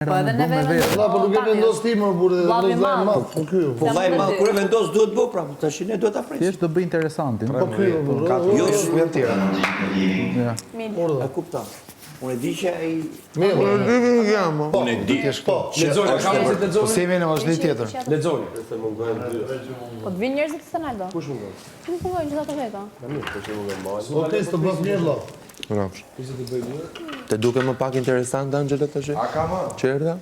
Po edhe neve Po nuk e vendos ti më burrë, vendos vllai i madh. Po ky. Po vllai i madh kur e vendos duhet bë pra, tash ne duhet ta presim. Thjesht do bëj interesantin. Po ky burrë. Jo Shumë tjera. Ja. e kupton. Unë e di që ai Mirë. unë e di. Lexoni, kam se lexoni. Po semi në vazhdim tjetër. Po të vinë njerëzit të Ronaldo. Kush mungon? Nuk mungojnë gjithë ato veta. Po test të bëj mirë vëlla. Të duke më pak interesant Angela tash? A ka më? Çerdha?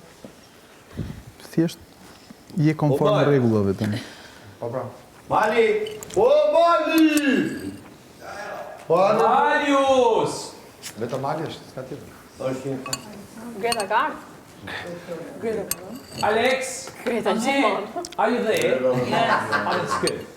Thjesht je konform me rregullave tani. Po pra. Mali! Po Mali! Marius! Vetëm Mali është, s'ka tjetër. Greta ka ardhur. Alex! Greta gjithmonë. Are you there? Yes. Oh, that's good.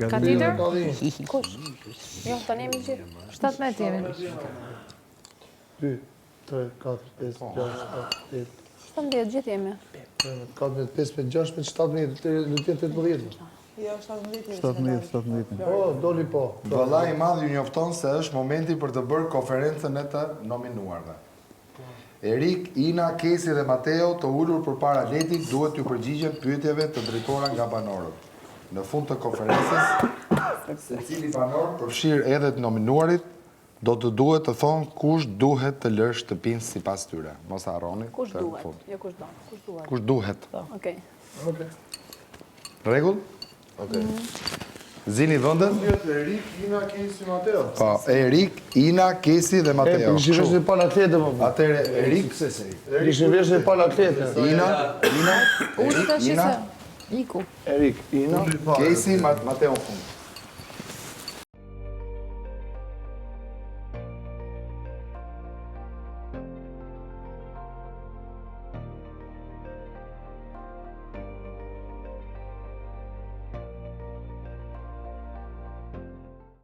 Ka tjetër? Kush? Jo, tani jemi gjithë. 17 jemi. 2 3 4 5 6 7 17 gjithë jemi. 4 5 6 17 do të jetë 18. Jo, 17. 17. Po, doli po. Vëllai i madh ju njofton se është momenti për të bërë konferencën e të nominuarve. Erik, Ina, Kesi dhe Mateo të ulur përpara letit duhet t'ju përgjigjen pyetjeve të drejtora nga banorët. Në fund të konferencës, secili banor përfshirë edhe të nominuarit do të duhet të thonë kush duhet të lërë shtëpinë sipas tyre. Mos harroni. Kush duhet? Jo kush do. Kush duhet? Kush duhet. Okej. Rregull? Okej. Zini vëndën? Erik, Ina, Kesi, Mateo. Po, Erik, Ina, Kesi dhe Mateo. Kishin vesh në pal atlete më. Atëre Erik, Kishin vesh në pal atlete. Ina, Unë të Ina, shise. Iku. Erik, Ina. Kesi, Mateo në fund.